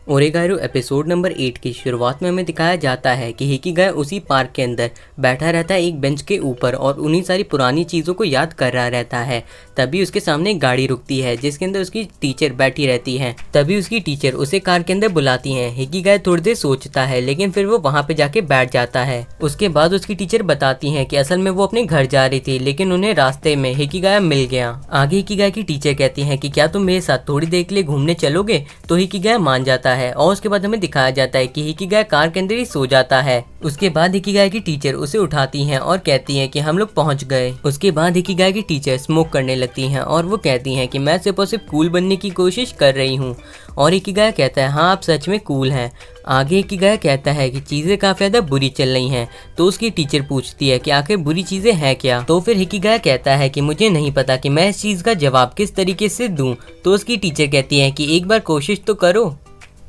ओरेगारो episode number 8 की शुरुआत में हमें दिखाया जाता है कि हिकिगाया उसी पार्क के अंदर बैठा रहता है एक बेंच के ऊपर और उन्हीं सारी पुरानी चीज़ों को याद कर रहा रहता है। तभी उसके सामने एक गाड़ी रुकती है जिसके अंदर उसकी टीचर बैठी रहती है। तभी उसकी टीचर उसे कार के अंदर बुलाती है। हिकिगाया थोड़ी देर सोचता है लेकिन फिर वो वहाँ पे जाके बैठ जाता है। उसके बाद उसकी टीचर बताती है कि असल में वो अपने घर जा रही थी लेकिन उन्हें रास्ते में हिकिगाया मिल गया। आगे हिकिगाया की टीचर कहती है कि क्या तुम मेरे साथ थोड़ी देर के लिए घूमने चलोगे, तो हिकिगाया मान जाता है और उसके बाद हमें दिखाया जाता है कि हिकिगाया कार के अंदर ही सो जाता है। उसके बाद हिकिगाया की टीचर उसे उठाती हैं और कहती हैं कि हम लोग पहुंच गए। उसके बाद हिकिगाया की टीचर स्मोक करने लगती हैं और वो कहती हैं कि मैं सिर्फ और सिर्फ कूल बनने की कोशिश कर रही हूँ। और हिकिगाया कहता है हाँ आप सच में कूल हैं। आगे हिकिगाया कहता है कि चीज़ें काफ़ी ज़्यादा बुरी चल रही हैं। तो उसकी टीचर पूछती है कि आखिर बुरी चीज़ें हैं क्या। तो फिर हिकिगाया कहता है कि मुझे नहीं पता कि मैं इस चीज़ का जवाब किस तरीके से दूं। तो उसकी टीचर कहती है कि एक बार कोशिश तो करो।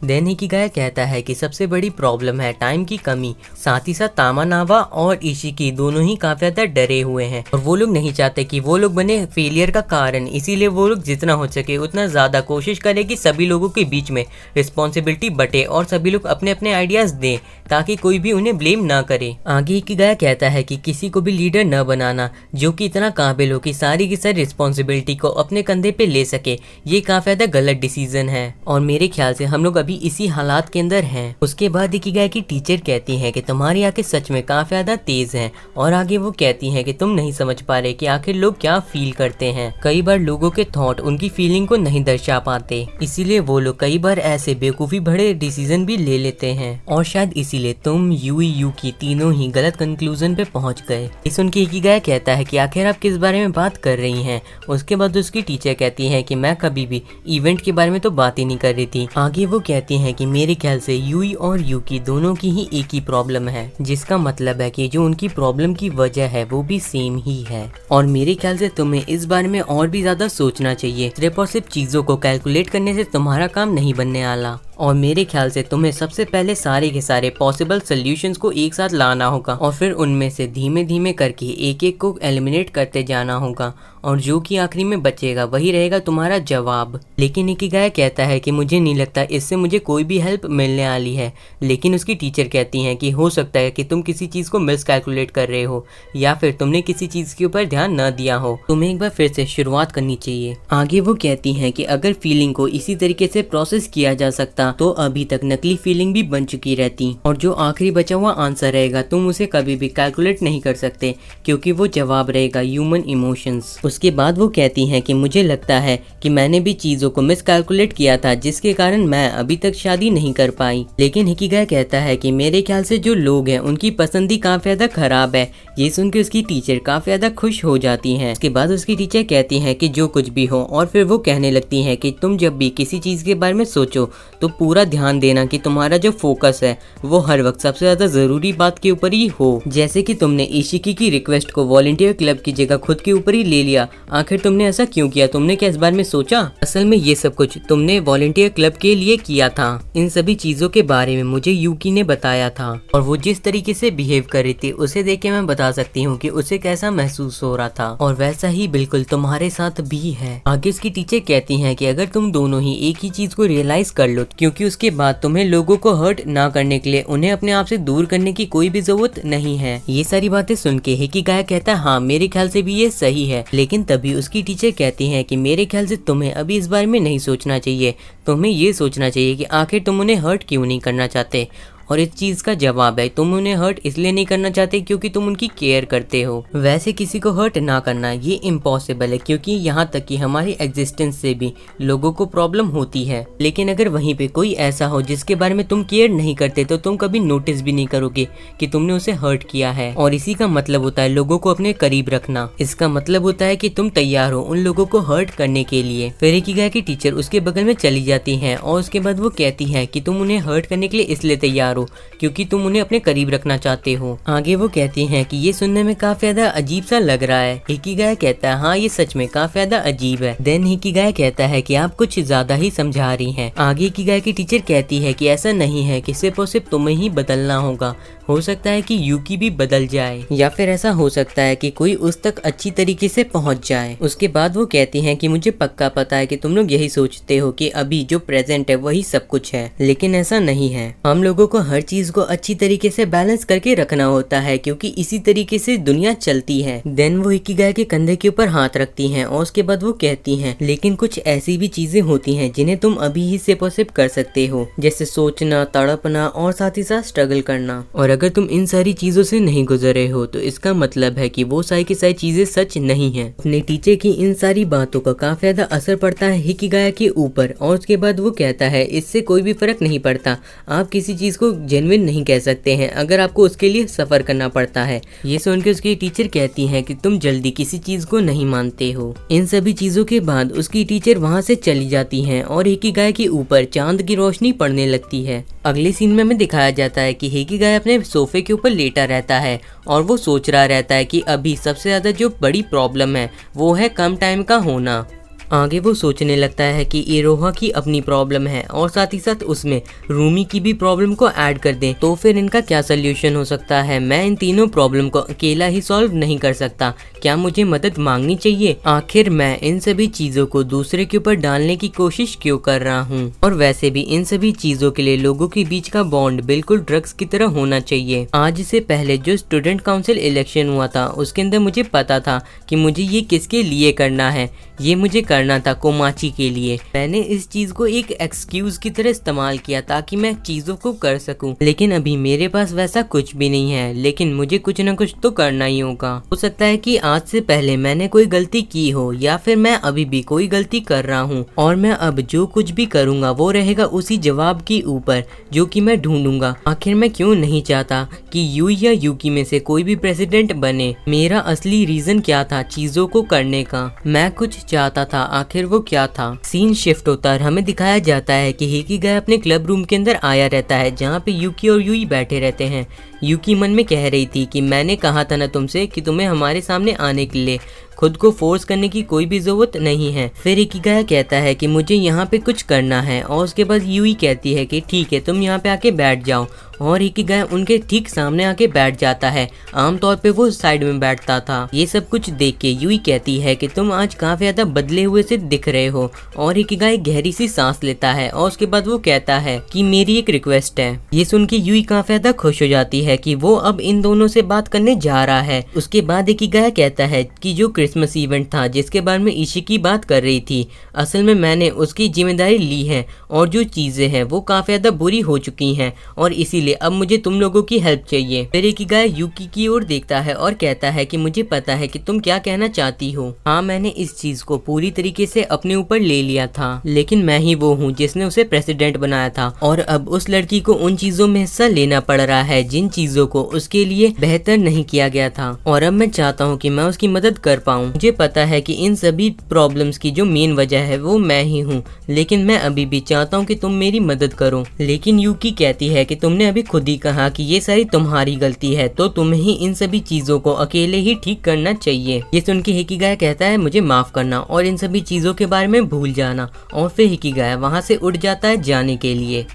देन हिकिगाया कहता है कि सबसे बड़ी प्रॉब्लम है टाइम की कमी। साथ ही साथ तामानावा और इशिकी दोनों ही काफी ज्यादा डरे हुए हैं और वो लोग नहीं चाहते कि वो लोग बने फेलियर का कारण। इसीलिए वो लोग जितना हो सके उतना ज्यादा कोशिश करें कि सभी लोगों के बीच में रिस्पॉन्सिबिलिटी बटे और सभी लोग अपने अपने आइडियाज दें ताकि कोई भी उन्हें ब्लेम ना करे। आगे हिकिगाया कहता है कि किसी को भी लीडर न बनाना जो कि इतना काबिल हो कि सारी की सारी रिस्पॉन्सिबिलिटी को अपने कंधे पे ले सके, ये काफी ज्यादा गलत डिसीजन है और मेरे ख्याल से हम लोग अभी इसी हालात के अंदर हैं। उसके बाद हिकिगाया की टीचर कहती है कि तुम्हारी आंखें सच में काफी ज्यादा तेज हैं और आगे वो कहती है कि तुम नहीं समझ पा रहे कि आखिर लोग क्या फील करते हैं। कई बार लोगों के थॉट उनकी फीलिंग को नहीं दर्शा पाते, इसीलिए वो लोग कई बार ऐसे बेवकूफी भरे डिसीजन भी ले लेते हैं और शायद इसीलिए तुम यूई यूकी तीनों ही गलत कंक्लूजन पे पहुंच गए। इस सुन के हिकिगाया कहता है कि आखिर आप किस बारे में बात कर रही हैं। उसके बाद उसकी टीचर कहती है कि मैं कभी भी इवेंट के बारे में तो बात ही नहीं कर रही थी। आगे वो कहती है कि मेरे ख्याल से यूई और यूकी दोनों की ही एक ही प्रॉब्लम है, जिसका मतलब है कि जो उनकी प्रॉब्लम की वजह है वो भी सेम ही है। और मेरे ख्याल से तुम्हें इस बारे में और भी ज्यादा सोचना चाहिए। सिर्फ और सिर्फ चीजों को कैलकुलेट करने से तुम्हारा काम नहीं बनने वाला और मेरे ख्याल से तुम्हें सबसे पहले सारे के सारे पॉसिबल सोल्यूशंस को एक साथ लाना होगा और फिर उनमें से धीमे धीमे करके एक एक को एलिमिनेट करते जाना होगा और जो कि आखिरी में बचेगा वही रहेगा तुम्हारा जवाब। लेकिन हिकिगाया कहता है कि मुझे नहीं लगता इससे मुझे कोई भी हेल्प मिलने वाली है। लेकिन उसकी टीचर कहती हैं कि हो सकता है कि तुम किसी चीज़ को मिस कैलकुलेट कर रहे हो या फिर तुमने किसी चीज़ के ऊपर ध्यान न दिया हो, तुम्हें एक बार फिर से शुरुआत करनी चाहिए। आगे वो कहती हैं कि अगर फीलिंग को इसी तरीके से प्रोसेस किया जा सकता तो अभी तक नकली फीलिंग भी बन चुकी रहती और जो आखिरी बचा हुआ आंसर रहेगा तुम उसे कभी भी कैलकुलेट नहीं कर सकते क्योंकि वो जवाब रहेगा ह्यूमन इमोशंस। उसके बाद वो कहती हैं कि मुझे लगता है कि मैंने भी चीजों को मिस कैलकुलेट किया था जिसके कारण मैं अभी तक शादी नहीं कर पाई। लेकिन हिकिगाया कहता है कि मेरे ख्याल से जो लोग हैं उनकी पसंद ही काफी ज्यादा खराब है। ये सुन के उसकी टीचर काफी ज्यादा खुश हो जाती हैं। उसके बाद उसकी टीचर कहती हैं कि जो कुछ भी हो और फिर वो कहने लगती हैं कि तुम जब भी किसी चीज के बारे में सोचो तो पूरा ध्यान देना कि तुम्हारा जो फोकस है वो हर वक्त सबसे ज्यादा जरूरी बात के ऊपर ही हो। जैसे कि तुमने इशिकी की रिक्वेस्ट को वॉलंटियर क्लब की जगह खुद के ऊपर ही ले लिया। आखिर तुमने ऐसा क्यों किया? तुमने क्या इस बारे में सोचा? असल में ये सब कुछ तुमने वॉलंटियर क्लब के लिए किया था। इन सभी चीजों के बारे में मुझे यूकी ने बताया था और वो जिस तरीके से बिहेव कर रही थी उसे देख के मैं बता सकती हूँ कि उसे कैसा महसूस हो रहा था और वैसा ही बिल्कुल तुम्हारे साथ भी है। आगे उसकी टीचर कहती है कि अगर तुम दोनों ही एक ही चीज को रियलाइज कर लो क्योंकि उसके बाद तुम्हें लोगों को हर्ट ना करने के लिए उन्हें अपने आप से दूर करने की कोई भी जरूरत नहीं है। ये सारी बातें सुन के हिकिगाया कहता है हाँ मेरे ख्याल से भी ये सही है। लेकिन तभी उसकी टीचर कहती है कि मेरे ख्याल से तुम्हें अभी इस बारे में नहीं सोचना चाहिए। तुम्हें ये सोचना चाहिए कि आखिर तुम उन्हें हर्ट क्यों नहीं करना चाहते और इस चीज का जवाब है तुम उन्हें हर्ट इसलिए नहीं करना चाहते क्योंकि तुम उनकी केयर करते हो। वैसे किसी को हर्ट ना करना ये इम्पॉसिबल है क्योंकि यहाँ तक कि हमारी एग्जिस्टेंस से भी लोगों को प्रॉब्लम होती है। लेकिन अगर वहीं पे कोई ऐसा हो जिसके बारे में तुम केयर नहीं करते तो तुम कभी नोटिस भी नहीं करोगे कि तुमने उसे हर्ट किया है और इसी का मतलब होता है लोगों को अपने करीब रखना। इसका मतलब होता है कि तुम तैयार हो उन लोगों को हर्ट करने के लिए। फिर हिकिगाया की टीचर उसके बगल में चली जाती है और उसके बाद वो कहती है कि तुम उन्हें हर्ट करने के लिए इसलिए तैयार मारो क्योंकि तुम उन्हें अपने करीब रखना चाहते हो। आगे वो कहती हैं कि ये सुनने में काफी ज्यादा अजीब सा लग रहा है। हिकिगाया कहता है हाँ ये सच में काफी ज्यादा अजीब है। देन हिकिगाया कहता है कि आप कुछ ज्यादा ही समझा रही हैं। आगे हिकिगाया की टीचर कहती है कि ऐसा नहीं है कि सिर्फ और सिर्फ तुम्हें ही बदलना होगा, हो सकता है कि यूकी भी बदल जाए या फिर ऐसा हो सकता है कि कोई उस तक अच्छी तरीके से पहुंच जाए। उसके बाद वो कहती हैं कि मुझे पक्का पता है कि तुम लोग यही सोचते हो कि अभी जो प्रेजेंट है वही सब कुछ है, लेकिन ऐसा नहीं है। हम लोगों को हर चीज को अच्छी तरीके से बैलेंस करके रखना होता है क्योंकि इसी तरीके से दुनिया चलती है। देन वो हिकिगाया के कंधे के ऊपर हाथ रखती हैं और उसके बाद वो कहती हैं लेकिन कुछ ऐसी भी चीजें होती हैं जिन्हें तुम अभी ही सिर्फ और सिर्फ कर सकते हो, जैसे सोचना, तड़पना और साथ ही साथ स्ट्रगल करना। और अगर तुम इन सारी चीजों से नहीं गुजरे हो तो इसका मतलब है कि वो सारी की सारी चीजें सच नहीं है। अपने टीचर की इन सारी बातों का काफी ज्यादा असर पड़ता है हिकिगाया के ऊपर और उसके बाद वो कहता है इससे कोई भी फर्क नहीं पड़ता, आप किसी चीज को जेन्युइन नहीं कह सकते हैं अगर आपको उसके लिए सफर करना पड़ता है। ये सुनकर उसकी टीचर कहती है कि तुम जल्दी किसी चीज को नहीं मानते हो। इन सभी चीजों के बाद उसकी टीचर वहाँ से चली जाती है और हिकिगाया के ऊपर चांद की रोशनी पड़ने लगती है। अगले सीन में हमें दिखाया जाता है कि हिकिगाया अपने सोफे के ऊपर लेटा रहता है और वो सोच रहा रहता है कि अभी सबसे ज्यादा जो बड़ी प्रॉब्लम है वो है कम टाइम का होना। आगे वो सोचने लगता है कि इरोहा की अपनी प्रॉब्लम है और साथ ही साथ उसमें रूमी की भी प्रॉब्लम को ऐड कर दें तो फिर इनका क्या सोल्यूशन हो सकता है। मैं इन तीनों प्रॉब्लम को अकेला ही सॉल्व नहीं कर सकता, क्या मुझे मदद मांगनी चाहिए? आखिर मैं इन सभी चीजों को दूसरे के ऊपर डालने की कोशिश क्यों कर रहा हूँ? और वैसे भी इन सभी चीजों के लिए लोगों के बीच का बॉन्ड बिल्कुल ड्रग्स की तरह होना चाहिए। आज से पहले जो स्टूडेंट काउंसिल इलेक्शन हुआ था उसके अंदर मुझे पता था कि मुझे ये किसके लिए करना है, ये मुझे करना था कोमाची के लिए। मैंने इस चीज को एक एक्सक्यूज की तरह इस्तेमाल किया ताकि मैं चीजों को कर सकूं, लेकिन अभी मेरे पास वैसा कुछ भी नहीं है, लेकिन मुझे कुछ न कुछ तो करना ही होगा। हो सकता है कि आज से पहले मैंने कोई गलती की हो या फिर मैं अभी भी कोई गलती कर रहा हूँ और मैं अब जो कुछ भी करूँगा वो रहेगा उसी जवाब के ऊपर जो कि मैं ढूंढूंगा। आखिर मैं क्यों नहीं चाहता कि यू या यूकी में से कोई भी प्रेसिडेंट बने? मेरा असली रीजन क्या था चीजों को करने का? मैं कुछ चाहता था, आखिर वो क्या था? सीन शिफ्ट होता है, हमें दिखाया जाता है कि हिकिगाया अपने क्लब रूम के अंदर आया रहता है जहाँ पे यूकी और यूई बैठे रहते हैं। यूकी मन में कह रही थी कि मैंने कहा था ना तुमसे कि तुम्हें हमारे सामने आने के लिए, खुद को फोर्स करने की कोई भी जरूरत नहीं है। फिर हिकिगाया कहता है कि मुझे यहाँ पे कुछ करना है और उसके बाद यूई कहती है कि ठीक है तुम यहाँ पे आके बैठ जाओ और हिकिगाया उनके ठीक सामने आके बैठ जाता है। आमतौर पे वो साइड में बैठता था। ये सब कुछ देख के यूई कहती है कि तुम आज काफी ज्यादा बदले हुए से दिख रहे हो और हिकिगाया गहरी सी सांस लेता है और उसके बाद वो कहता है कि मेरी एक रिक्वेस्ट है। ये सुन के यूई काफी ज्यादा खुश हो जाती है कि वो अब इन दोनों से बात करने जा रहा है। उसके बाद हिकिगाया कहता है कि जो क्रिसमस इवेंट था जिसके बारे में इशिकी बात कर रही थी, असल में मैंने उसकी जिम्मेदारी ली है और जो चीजें हैं वो काफी ज्यादा बुरी हो चुकी हैं और इसीलिए अब मुझे तुम लोगों की हेल्प चाहिए। फिर हिकिगाया यूकी की ओर देखता है और कहता है कि मुझे पता है कि तुम क्या कहना चाहती हो। हाँ, मैंने इस चीज को पूरी तरीके से अपने ऊपर ले लिया था, लेकिन मैं ही वो हूँ जिसने उसे प्रेसिडेंट बनाया था और अब उस लड़की को उन चीजों में हिस्सा लेना पड़ रहा है जिन चीजों को उसके लिए बेहतर नहीं किया गया था और अब मैं चाहता हूँ कि मैं उसकी मदद कर पाऊँ। मुझे पता है कि इन सभी प्रॉब्लम्स की जो मेन वजह है वो मैं ही हूँ, लेकिन मैं अभी भी चाहता हूँ कि तुम मेरी मदद करो। लेकिन यूकी कहती है कि तुमने अभी खुद ही कहा कि ये सारी तुम्हारी गलती है, तो तुम्हें ही इन सभी चीजों को अकेले ही ठीक करना चाहिए। ये सुन के हिकिगाया कहता है मुझे माफ करना और इन सभी चीजों के बारे में भूल जाना और फिर हिकिगाया वहाँ से उठ जाता है जाने के लिए।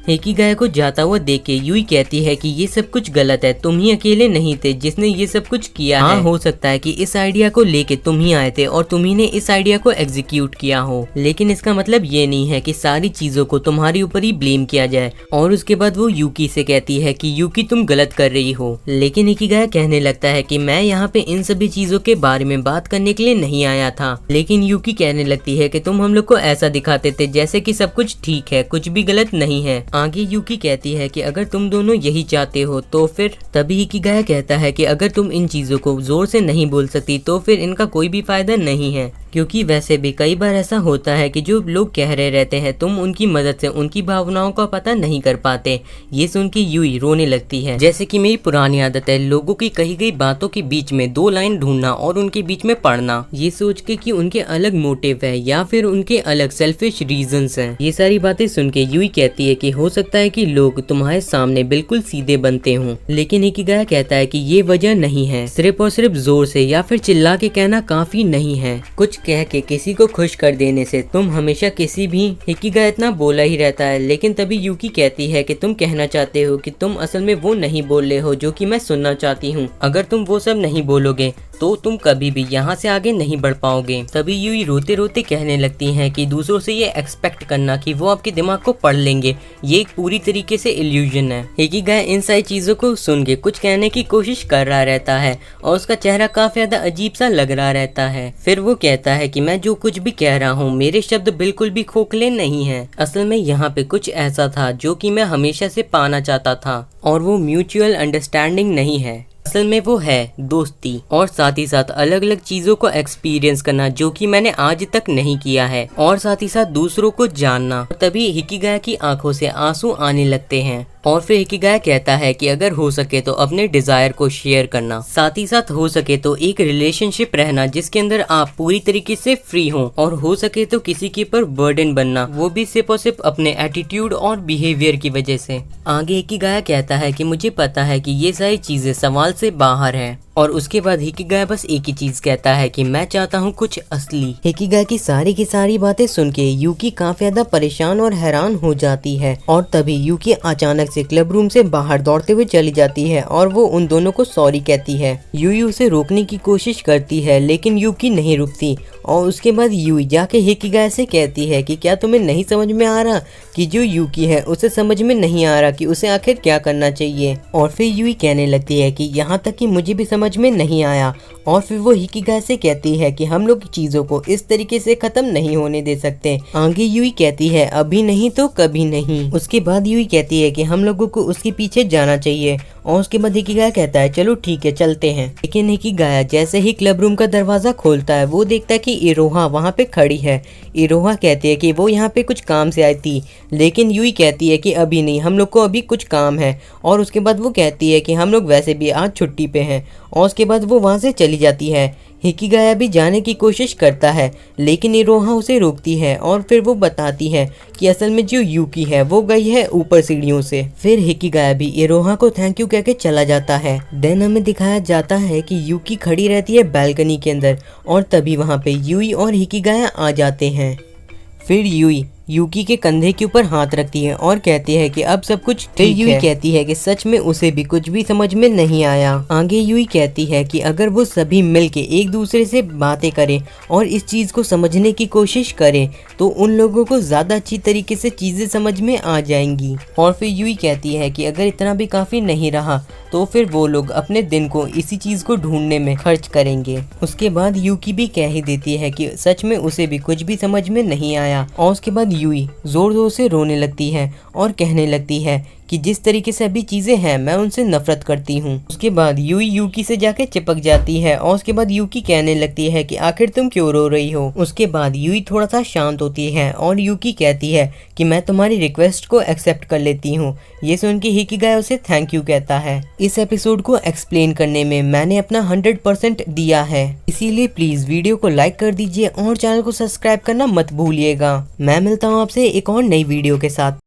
हिकिगाया को जाता हुआ देख के यूई कहती है कि ये सब कुछ गलत है, तुम ही अकेले नहीं थे जिसने ये सब कुछ किया है। हो सकता है कि इस आइडिया को लेके तुम ही आए थे और तुम ही ने इस आइडिया को एग्जीक्यूट किया हो, लेकिन इसका मतलब ये नहीं है कि सारी चीजों को तुम्हारे ऊपर ही ब्लेम किया जाए। और उसके बाद वो यूकी से कहती है कि यूकी तुम गलत कर रही हो, लेकिन हिकिगाया कहने लगता है कि मैं यहाँ पे इन सभी चीजों के बारे में बात करने के लिए नहीं आया था। लेकिन यूकी कहने लगती है कि तुम हम लोग को ऐसा दिखाते थे जैसे कि सब कुछ ठीक है, कुछ भी गलत नहीं है। आगे यूकी कहती है कि अगर तुम दोनों यही चाहते हो तो फिर, तभी हिकिगाया कहता है कि अगर तुम इन चीजों को जोर से नहीं बोल सकती तो फिर इनका कोई भी फायदा नहीं है, क्योंकि वैसे भी कई बार ऐसा होता है कि जो लोग कह रहे रहते हैं तुम उनकी मदद से उनकी भावनाओं का पता नहीं कर पाते। ये सुन के यूई रोने लगती है। जैसे कि मेरी पुरानी आदत है लोगों की कही गई बातों के बीच में दो लाइन ढूंढना और उनके बीच में पढ़ना, ये सोच के कि उनके अलग मोटिव है या फिर उनके अलग सेल्फिश रीजंस हैं। ये सारी बातें सुन के यूई कहती है कि हो सकता है कि लोग तुम्हारे सामने बिल्कुल सीधे बनते हों, लेकिन हिकिगाया कहता है कि ये वजह नहीं है। सिर्फ और सिर्फ जोर से या फिर चिल्ला के कहना काफी नहीं है। कुछ कह के किसी को खुश कर देने से तुम हमेशा किसी भी हिकिगाया इतना बोला ही रहता है, लेकिन तभी यूकी कहती है कि तुम कहना चाहते हो कि तुम असल में वो नहीं बोल रहे हो जो कि मैं सुनना चाहती हूँ। अगर तुम वो सब नहीं बोलोगे तो तुम कभी भी यहाँ से आगे नहीं बढ़ पाओगे। तभी यूई रोते रोते कहने लगती हैं कि दूसरों से ये एक्सपेक्ट करना कि वो आपके दिमाग को पढ़ लेंगे, ये एक पूरी तरीके से इल्यूजन है। हिकिगाया इन सारी चीजों को सुन के कुछ कहने की कोशिश कर रहा रहता है और उसका चेहरा काफी ज्यादा अजीब सा लग रहा रहता है। फिर वो कहता है कि मैं जो कुछ भी कह रहा हूँ मेरे शब्द बिल्कुल भी खोखले नहीं है। असल में यहाँ पे कुछ ऐसा था जो कि मैं हमेशा से पाना चाहता था, और वो म्यूचुअल अंडरस्टैंडिंग नहीं है। असल में वो है दोस्ती, और साथ ही साथ अलग अलग चीजों को एक्सपीरियंस करना जो कि मैंने आज तक नहीं किया है, और साथ ही साथ दूसरों को जानना। तभी हिकिगाया की आंखों से आंसू आने लगते हैं, और फिर हिकिगाया कहता है कि अगर हो सके तो अपने डिजायर को शेयर करना, साथ ही साथ हो सके तो एक रिलेशनशिप रहना जिसके अंदर आप पूरी तरीके से फ्री हो, और हो सके तो किसी के ऊपर बर्डन बनना, वो भी सिर्फ और सिर्फ अपने एटीट्यूड और बिहेवियर की वजह से। आगे हिकिगाया कहता है कि मुझे पता है कि ये सारी चीजें सवाल से बाहर है, और उसके बाद हिकिगाया बस एक ही चीज कहता है कि मैं चाहता हूँ कुछ असली। हिकिगाया की सारी बातें सुन के यूकी काफी ज्यादा परेशान और हैरान हो जाती है, और तभी यूकी अचानक से क्लब रूम से बाहर दौड़ते हुए चली जाती है और वो उन दोनों को सॉरी कहती है। यूई उसे रोकने की कोशिश करती है लेकिन यूकी नहीं रुकती, और उसके बाद यूई जाके हिकिगाया से कहती है कि क्या तुम्हें नहीं समझ में आ रहा कि जो यूकी है उसे समझ में नहीं आ रहा कि उसे आखिर क्या करना चाहिए। और फिर यूई कहने लगती है कि यहाँ तक कि मुझे भी समझ में नहीं आया, और फिर वो हिकिगाया से कहती है कि हम लोग चीजों को इस तरीके से खत्म नहीं होने दे सकते। आगे यूई कहती है अभी नहीं तो कभी नहीं। उसके बाद यूई कहती है कि हम लोगों को उसके पीछे जाना चाहिए, और उसके बाद हिकिगाया कहता है चलो ठीक है चलते हैं। लेकिन हिकिगाया जैसे ही क्लब रूम का दरवाजा खोलता है वो देखता है कि इरोहा वहाँ पे खड़ी है। इरोहा कहती है कि वो यहाँ पे कुछ काम से आई थी, लेकिन यूई कहती है कि अभी नहीं, हम लोग को अभी कुछ काम है। और उसके बाद वो कहती है कि हम लोग वैसे भी आज छुट्टी पे हैं, और उसके बाद वो वहाँ से चली जाती है। हिकिगाया भी जाने की कोशिश करता है लेकिन इरोहा उसे रोकती है, और फिर वो बताती है कि असल में जो यूकी है वो गई है ऊपर सीढ़ियों से। फिर हिकिगाया भी इरोहा को थैंक यू कह के चला जाता है। देन हमें दिखाया जाता है कि यूकी खड़ी रहती है बालकनी के अंदर, और तभी वहाँ पे यूई और हिकिगाया आ जाते हैं। फिर यूई यूकी के कंधे के ऊपर हाथ रखती है और कहती है कि अब सब कुछ ठीक है। यूई कहती है कि सच में उसे भी कुछ भी समझ में नहीं आया। आगे यूई कहती है कि अगर वो सभी मिलके एक दूसरे से बातें करें और इस चीज को समझने की कोशिश करें तो उन लोगों को ज्यादा अच्छी तरीके से चीजें समझ में आ जाएंगी। और फिर यूई कहती है कि अगर इतना भी काफी नहीं रहा तो फिर वो लोग अपने दिन को इसी चीज को ढूंढने में खर्च करेंगे। उसके बाद यूकी भी कह ही देती है कि सच में उसे भी कुछ भी समझ में नहीं आया, और उसके बाद यूई जोर जोर से रोने लगती है और कहने लगती है कि जिस तरीके से अभी चीजें हैं मैं उनसे नफरत करती हूँ। उसके बाद यूई यूकी से जाके चिपक जाती है, और उसके बाद यूकी कहने लगती है कि आखिर तुम क्यों रो रही हो। उसके बाद यूई थोड़ा सा शांत होती है और यूकी कहती है कि मैं तुम्हारी रिक्वेस्ट को एक्सेप्ट कर लेती हूँ। ये सुन के हिकिगाया उसे थैंक यू कहता है। इस एपिसोड को एक्सप्लेन करने में मैंने अपना 100% दिया है, इसीलिए प्लीज वीडियो को लाइक कर दीजिए और चैनल को सब्सक्राइब करना मत भूलिएगा। मैं मिलता हूँ आपसे एक और नई वीडियो के साथ।